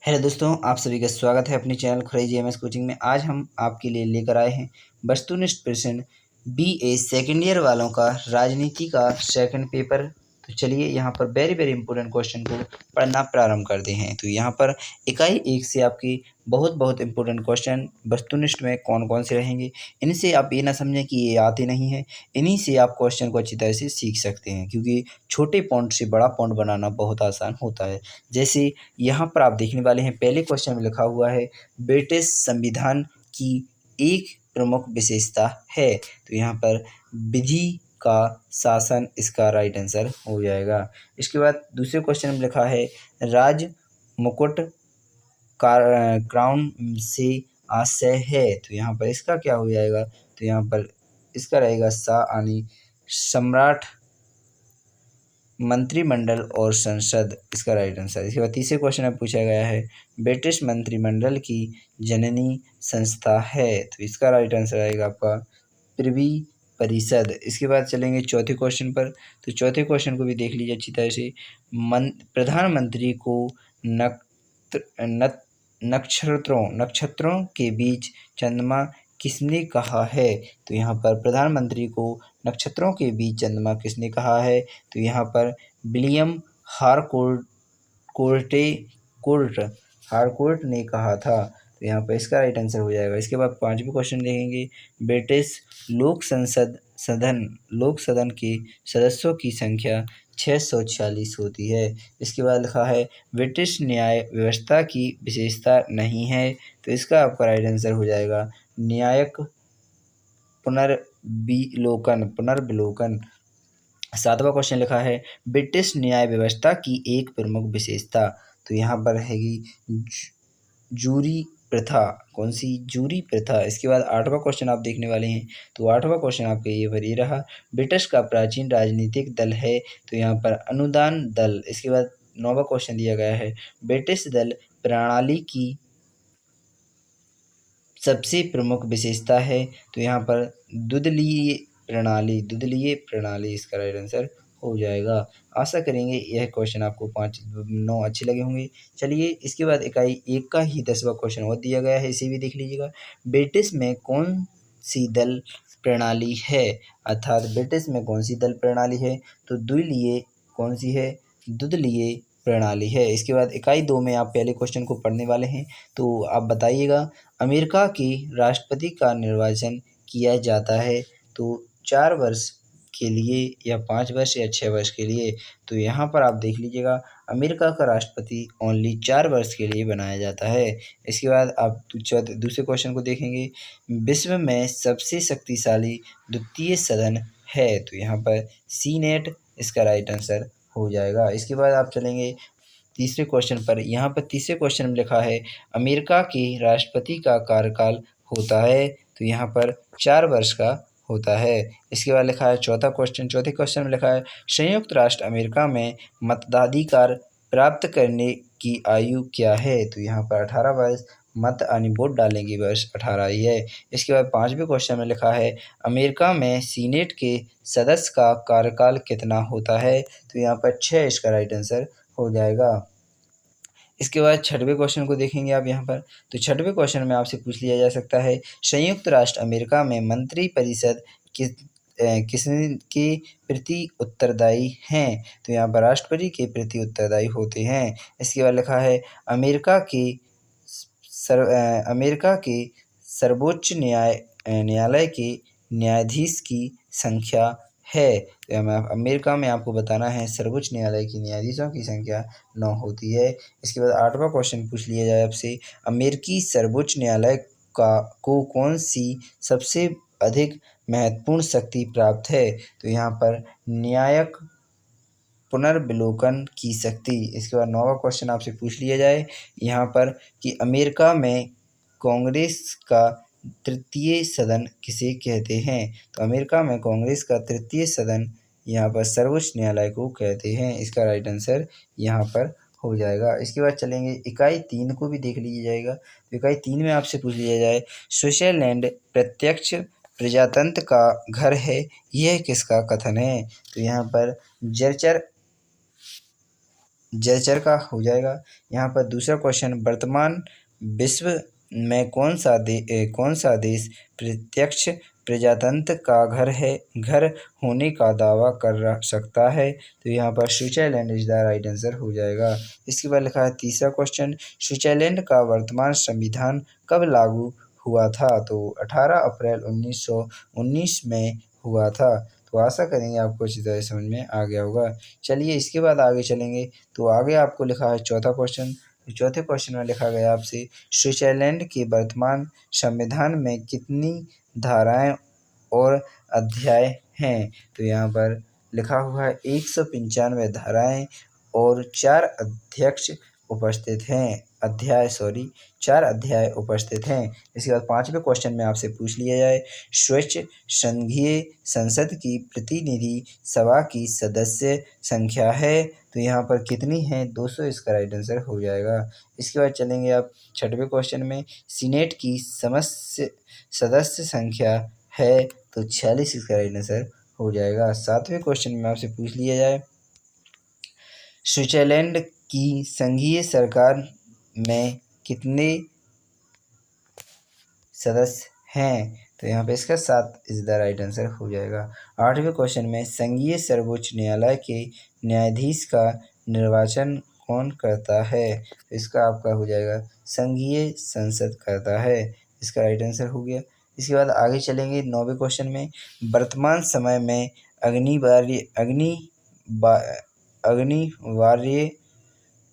Hello दोस्तों, आप सभी का स्वागत है अपने चैनल खड़े जीएमएस कोचिंग में। आज हम आपके लिए लेकर आए हैं वस्तुनिष्ठ प्रश्न बीए सेकेंड ईयर वालों का राजनीति का सेकंड पेपर। तो चलिए यहाँ पर वेरी वेरी इंपॉर्टेंट क्वेश्चन को पढ़ना प्रारंभ करते हैं। तो यहाँ पर इकाई 1 से आपकी बहुत बहुत इंपॉर्टेंट क्वेश्चन वस्तुनिष्ठ में कौन कौन से रहेंगे, इनसे आप ये ना समझें कि ये आते नहीं हैं। इन्हीं से आप क्वेश्चन को अच्छी तरह से सीख सकते हैं, क्योंकि छोटे पॉइंट से बड़ा पॉइंट बनाना बहुत आसान होता है। जैसे यहाँ पर आप देखने वाले हैं, पहले क्वेश्चन में लिखा हुआ है ब्रिटिश संविधान की एक प्रमुख विशेषता है। तो यहाँ पर विधि का शासन इसका राइट आंसर हो जाएगा। इसके बाद दूसरे क्वेश्चन में लिखा है राज मुकुट क्राउन से आशय है। तो यहाँ पर इसका क्या हो जाएगा? तो यहाँ पर इसका रहेगा यानी सम्राट, मंत्रिमंडल और संसद इसका राइट आंसर। इसके बाद तीसरे क्वेश्चन में पूछा गया है ब्रिटिश मंत्रिमंडल की जननी संस्था है। तो इसका राइट आंसर आएगा आपका प्रिवी परिषद। इसके बाद चलेंगे चौथे क्वेश्चन पर। तो चौथे क्वेश्चन को भी देख लीजिए अच्छी तरह से। प्रधानमंत्री को नक्षत्रों के बीच चंद्रमा किसने कहा है? तो यहाँ पर प्रधानमंत्री को नक्षत्रों के बीच चंद्रमा किसने कहा है? तो यहाँ पर विलियम हारकोर्ट ने कहा था। तो यहाँ पर इसका राइट आंसर हो जाएगा। इसके बाद पांचवें क्वेश्चन देखेंगे ब्रिटिश लोक सदन के सदस्यों की संख्या 646 होती है। इसके बाद लिखा है ब्रिटिश न्याय व्यवस्था की विशेषता नहीं है। तो इसका आपका राइट आंसर हो जाएगा न्यायिक पुनर्विलोकन। सातवां क्वेश्चन लिखा है ब्रिटिश न्याय व्यवस्था की एक प्रमुख विशेषता। तो यहाँ पर रहेगी जूरी प्रथा। कौन सी? जूरी प्रथा। इसके बाद आठवां क्वेश्चन आप देखने वाले हैं। तो आठवां क्वेश्चन आपका ये रहा ब्रिटिश का प्राचीन राजनीतिक दल है। तो यहाँ पर अनुदान दल। इसके बाद नौवां क्वेश्चन दिया गया है ब्रिटिश दल प्रणाली की सबसे प्रमुख विशेषता है। तो यहाँ पर दुदलीय प्रणाली इसका राइट आंसर हो जाएगा। आशा करेंगे यह क्वेश्चन आपको 5-9 अच्छे लगे होंगे। चलिए इसके बाद इकाई 1 का ही 10वां क्वेश्चन और दिया गया है, इसे भी देख लीजिएगा। ब्रिटिश में कौन सी दल प्रणाली है? अर्थात ब्रिटिश में कौन सी दल प्रणाली है? तो दुदलीय प्रणाली है। इसके बाद इकाई 2 में आप पहले क्वेश्चन को पढ़ने वाले हैं। तो आप बताइएगा अमेरिका के राष्ट्रपति का निर्वाचन किया जाता है तो 4 वर्ष के लिए या 5 वर्ष या 6 वर्ष के लिए? तो यहाँ पर आप देख लीजिएगा अमेरिका का राष्ट्रपति ओनली 4 वर्ष के लिए बनाया जाता है। इसके बाद आप दूसरे क्वेश्चन को देखेंगे विश्व में सबसे शक्तिशाली द्वितीय सदन है। तो यहाँ पर सीनेट इसका राइट आंसर हो जाएगा। इसके बाद आप चलेंगे तीसरे क्वेश्चन पर। यहाँ पर तीसरे क्वेश्चन में लिखा है अमेरिका के राष्ट्रपति का कार्यकाल होता है। तो यहाँ पर 4 वर्ष का होता है। इसके बाद लिखा है चौथे क्वेश्चन में लिखा है संयुक्त राष्ट्र अमेरिका में मताधिकार प्राप्त करने की आयु क्या है? तो यहाँ पर 18 वर्ष, मत यानी वोट डालने की वर्ष 18 ही है। इसके बाद पांचवें क्वेश्चन में लिखा है अमेरिका में सीनेट के सदस्य का कार्यकाल कितना होता है? तो यहाँ पर 6 इसका राइट आंसर हो जाएगा। इसके बाद छठवें क्वेश्चन को देखेंगे आप यहाँ पर। तो छठवें क्वेश्चन में आपसे पूछ लिया जा सकता है संयुक्त राष्ट्र अमेरिका में मंत्री परिषद किसके प्रति उत्तरदायी हैं? तो यहाँ पर राष्ट्रपति के प्रति उत्तरदायी होते हैं। इसके बाद लिखा है अमेरिका के सर्वोच्च न्यायालय के न्यायाधीश की संख्या है। तो अमेरिका में आपको बताना है सर्वोच्च न्यायालय की न्यायाधीशों की संख्या 9 होती है। इसके बाद 8वां क्वेश्चन पूछ लिया जाए आपसे अमेरिकी सर्वोच्च न्यायालय को कौन सी सबसे अधिक महत्वपूर्ण शक्ति प्राप्त है? तो यहाँ पर न्यायिक पुनर्विलोकन की शक्ति। इसके बाद 9वां क्वेश्चन आपसे पूछ लिया जाए यहाँ पर कि अमेरिका में कांग्रेस का तृतीय सदन किसे कहते हैं? तो अमेरिका में कांग्रेस का तृतीय सदन यहाँ पर सर्वोच्च न्यायालय को कहते हैं। इसका राइट आंसर यहाँ पर हो जाएगा। इसके बाद चलेंगे इकाई 3 को भी देख लीजिए जाएगा। तो इकाई 3 में आपसे पूछ लिया जाए स्विट्जरलैंड प्रत्यक्ष प्रजातंत्र का घर है, यह किसका कथन है? तो यहाँ पर जलचर का हो जाएगा। यहाँ पर दूसरा क्वेश्चन, वर्तमान विश्व में कौन सा देश प्रत्यक्ष प्रजातंत्र का घर होने का दावा कर सकता है? तो यहाँ पर Switzerland is the right answer हो जाएगा। इसके बाद लिखा है तीसरा क्वेश्चन, स्विट्जरलैंड का वर्तमान संविधान कब लागू हुआ था? तो 18 अप्रैल 1919 में हुआ था। तो आशा करेंगे आपको अच्छी तरह समझ में आ गया होगा। चलिए इसके बाद आगे चलेंगे। तो आगे आपको लिखा है चौथा क्वेश्चन। तो चौथे क्वेश्चन में लिखा गया आपसे, स्विट्जरलैंड के वर्तमान संविधान में कितनी धाराएं और अध्याय हैं? तो यहाँ पर लिखा हुआ है 195 धाराएं और 4 अध्याय उपस्थित हैं। इसके बाद पाँचवें क्वेश्चन में आपसे पूछ लिया जाए, स्विस संघीय संसद की प्रतिनिधि सभा की सदस्य संख्या है? तो यहाँ पर कितनी है? 200 इसका राइट आंसर हो जाएगा। इसके बाद चलेंगे आप छठवें क्वेश्चन में, सीनेट की सदस्य संख्या है? तो 46 इसका राइट आंसर हो जाएगा। सातवें क्वेश्चन में आपसे पूछ लिया जाए, स्विट्जरलैंड की संघीय सरकार में कितने सदस्य हैं? तो यहाँ पे इसका 7 इज द राइट आंसर हो जाएगा। आठवें क्वेश्चन में, संघीय सर्वोच्च न्यायालय के न्यायाधीश का निर्वाचन कौन करता है? तो इसका आपका हो जाएगा संघीय संसद करता है। इसका राइट आंसर हो गया। इसके बाद आगे चलेंगे नौवें क्वेश्चन में, वर्तमान समय में अनिवार्य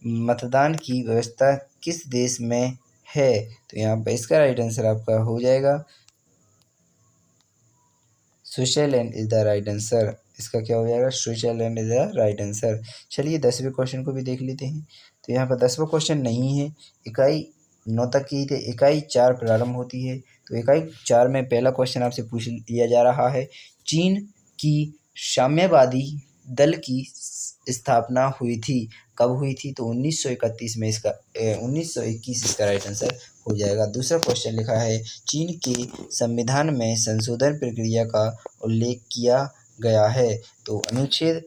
मतदान की व्यवस्था किस देश में है? तो यहाँ पर इसका राइट आंसर आपका हो जाएगा Switzerland is the right answer. इसका क्या हो जाएगा? Switzerland is the right answer. चलिए 10वें क्वेश्चन को भी देख लेते हैं। तो यहाँ पर 10वां क्वेश्चन नहीं है, इकाई 9 तक की थे, इकाई 4 प्रारंभ होती है। तो इकाई 4 में पहला क्वेश्चन आपसे पूछ लिया जा रहा है, चीन की साम्यवादी दल की स्थापना हुई थी, कब हुई थी? तो 1931 में। इसका 1921 इसका राइट आंसर हो जाएगा। दूसरा क्वेश्चन लिखा है, चीन के संविधान में संशोधन प्रक्रिया का उल्लेख किया गया है? तो अनुच्छेद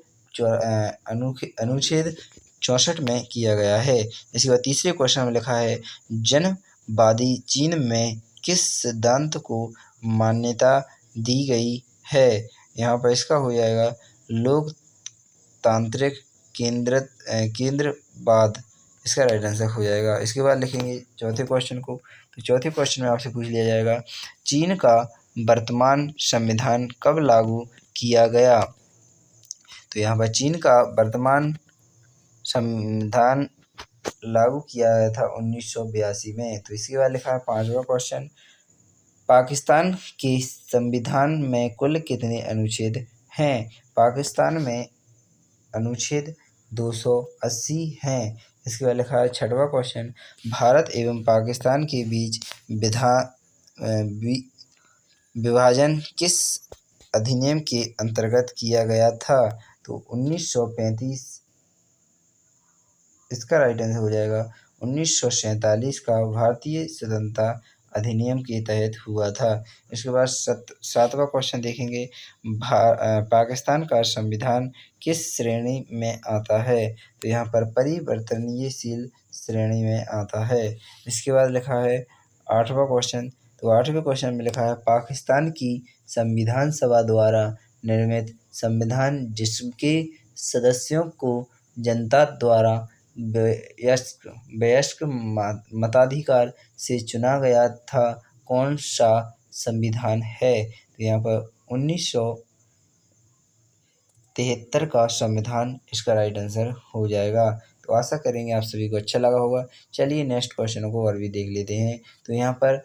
64 में किया गया है। इसके बाद तीसरे क्वेश्चन में लिखा है, जनवादी चीन में किस सिद्धांत को मान्यता दी गई है? यहाँ पर इसका हो जाएगा लोकतांत्रिक केंद्रवाद। इसका राइट आंसर हो जाएगा। इसके बाद लिखेंगे चौथे क्वेश्चन को। तो चौथे क्वेश्चन में आपसे पूछ लिया जाएगा, चीन का वर्तमान संविधान कब लागू किया गया? तो यहाँ पर चीन का वर्तमान संविधान लागू किया गया था 1982 में। तो इसके बाद लिखा है पाँचवा क्वेश्चन, पाकिस्तान के संविधान में कुल कितने अनुच्छेद हैं? पाकिस्तान में अनुच्छेद 280 हैं। इसके बाद लिखा है छठवां क्वेश्चन, भारत एवं पाकिस्तान के बीच विभाजन किस अधिनियम के अंतर्गत किया गया था? तो 1935 इसका राइट आंसर हो जाएगा। 1947 का भारतीय स्वतंत्रता अधिनियम के तहत हुआ था। इसके बाद सातवां क्वेश्चन देखेंगे, पाकिस्तान का संविधान किस श्रेणी में आता है? तो यहाँ पर परिवर्तनशील श्रेणी में आता है। इसके बाद लिखा है आठवां क्वेश्चन। तो आठवें क्वेश्चन में लिखा है, पाकिस्तान की संविधान सभा द्वारा निर्मित संविधान जिसके सदस्यों को जनता द्वारा वयस्क मताधिकार से चुना गया था, कौन सा संविधान है? तो यहाँ पर 1973 का संविधान इसका राइट आंसर हो जाएगा। तो आशा करेंगे आप सभी को अच्छा लगा होगा। चलिए नेक्स्ट क्वेश्चन को और भी देख लेते हैं। तो यहाँ पर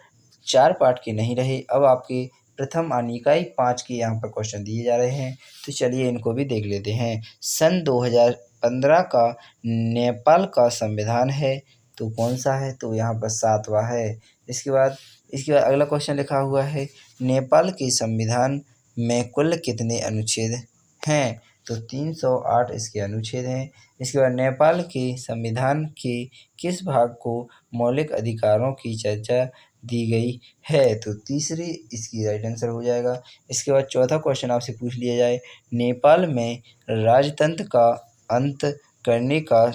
4 पार्ट के नहीं रहे, अब आपके प्रथम इकाई 5 के यहाँ पर क्वेश्चन दिए जा रहे हैं। तो चलिए इनको भी देख लेते हैं। सन 2015 का नेपाल का संविधान है, तो कौन सा है? तो यहाँ पर 7वां है। इसके बाद अगला क्वेश्चन लिखा हुआ है, नेपाल के संविधान में कुल कितने अनुच्छेद हैं? तो 308 इसके अनुच्छेद हैं। इसके बाद नेपाल के संविधान के किस भाग को मौलिक अधिकारों की चर्चा दी गई है? तो तीसरी इसकी राइट आंसर हो जाएगा। इसके बाद चौथा क्वेश्चन आपसे पूछ लिया जाए, नेपाल में राजतंत्र का अंत करने का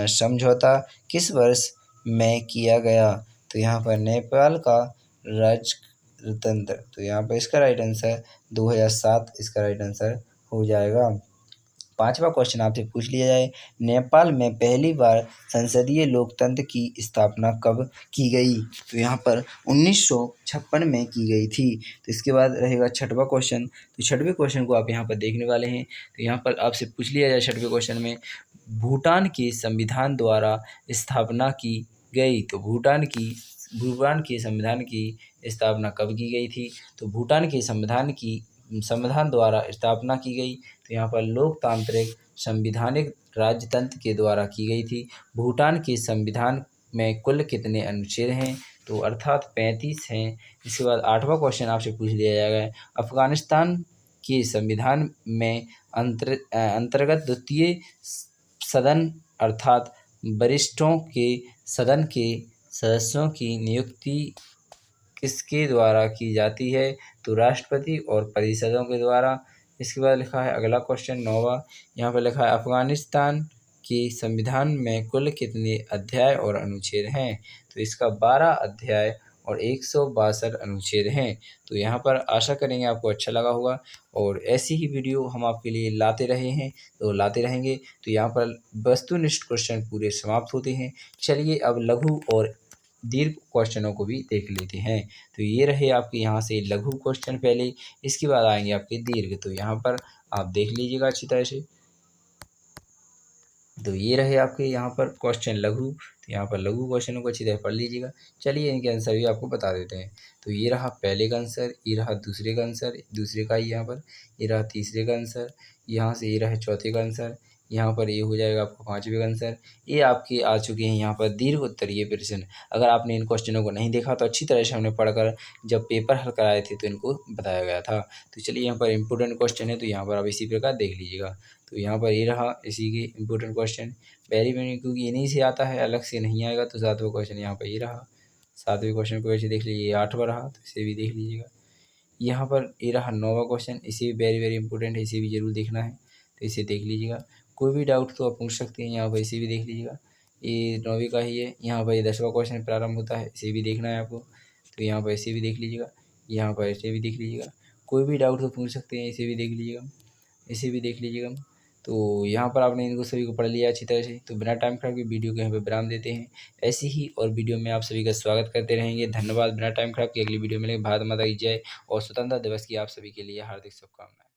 समझौता किस वर्ष में किया गया? तो यहाँ पर नेपाल का राजतंत्र, तो यहाँ पर इसका राइट आंसर 2007 इसका राइट आंसर हो जाएगा। 5वां क्वेश्चन आपसे पूछ लिया जाए, नेपाल में पहली बार संसदीय लोकतंत्र की स्थापना कब की गई? तो यहाँ पर 1956 में की गई थी। तो इसके बाद रहेगा 6वां क्वेश्चन। तो 6वें क्वेश्चन को आप यहाँ पर देखने वाले हैं। तो यहाँ पर आपसे पूछ लिया जाए 6वें क्वेश्चन में, भूटान के संविधान द्वारा स्थापना की गई। तो भूटान के संविधान की स्थापना कब की गई थी? तो भूटान के संविधान द्वारा स्थापना की गई। तो यहाँ पर लोकतांत्रिक संवैधानिक राजतंत्र के द्वारा की गई थी। भूटान के संविधान में कुल कितने अनुच्छेद हैं? तो अर्थात 35 हैं। इसके बाद 8वां क्वेश्चन आपसे पूछ लिया जाएगा, अफगानिस्तान के संविधान में अंतर्गत द्वितीय सदन अर्थात वरिष्ठों के सदन के सदस्यों की नियुक्ति किसके द्वारा की जाती है? तो राष्ट्रपति और परिषदों के द्वारा। इसके बाद लिखा है अगला क्वेश्चन 9वां, यहाँ पर लिखा है अफगानिस्तान के संविधान में कुल कितने अध्याय और अनुच्छेद हैं? तो इसका 12 अध्याय और 162 अनुच्छेद हैं। तो यहाँ पर आशा करेंगे आपको अच्छा लगा होगा और ऐसी ही वीडियो हम आपके लिए लाते रहे हैं तो लाते रहेंगे। तो यहाँ पर वस्तुनिष्ठ क्वेश्चन पूरे समाप्त होते हैं। चलिए अब लघु और दीर्घ क्वेश्चनों को भी देख लेते हैं। तो ये रहे आपके यहाँ से लघु क्वेश्चन पहले, इसके बाद आएंगे आपके दीर्घ। तो यहाँ पर आप देख लीजिएगा अच्छी तरह से। तो ये रहे आपके यहाँ पर क्वेश्चन लघु। तो यहाँ पर लघु क्वेश्चनों को अच्छी तरह पढ़ लीजिएगा। चलिए इनके आंसर भी आपको बता देते हैं। तो ये रहा पहले का आंसर, ये रहा दूसरे का आंसर, दूसरे का ही यहाँ पर, ये रहा तीसरे का आंसर, यहाँ से ये रहा चौथे का आंसर, यहाँ पर ये हो जाएगा आपका 5वें का आंसर। ये आपके आ चुके हैं यहाँ पर दीर्घ उत्तरीय प्रश्न। अगर आपने इन क्वेश्चनों को नहीं देखा तो अच्छी तरह से हमने पढ़कर जब पेपर हल कराए थे तो इनको बताया गया था। तो चलिए यहाँ पर इंपॉर्टेंट क्वेश्चन है तो यहाँ पर आप इसी प्रकार देख लीजिएगा। तो यहाँ पर ये रहा इसी के इंपॉर्टेंट क्वेश्चन, वेरी वेरी, क्योंकि इन्हीं से आता है, अलग से नहीं आएगा। तो 7वां क्वेश्चन यहाँ पर ये रहा, 7वें क्वेश्चन को वैसे देख लीजिए। 8वां रहा तो इसे भी देख लीजिएगा। यहाँ पर ये रहा 9वां क्वेश्चन, इसे भी वेरी वेरी इंपॉर्टेंट है, इसे भी जरूर देखना है तो इसे देख लीजिएगा। कोई भी डाउट तो आप पूछ सकते हैं, यहाँ पर इसे भी देख लीजिएगा। ये 9वीं का ही है। यहाँ पर ये 10वां क्वेश्चन प्रारंभ होता है, इसे भी देखना है आपको। तो यहाँ पर इसे भी देख लीजिएगा, यहाँ पर इसे भी देख लीजिएगा। कोई भी डाउट तो पूछ सकते हैं, इसे भी देख लीजिएगा, इसे भी देख लीजिएगा। तो यहाँ पर आपने इनको सभी को पढ़ लिया अच्छी तरह से। तो बिना टाइम खराब के वीडियो को यहाँ पे विराम देते हैं। ऐसी ही और वीडियो में आप सभी का स्वागत करते रहेंगे। धन्यवाद। बिना टाइम खराब के अगली वीडियो मिलेंगे। भारत माता की जय और स्वतंत्रता दिवस की आप सभी के लिए हार्दिक शुभकामनाएं।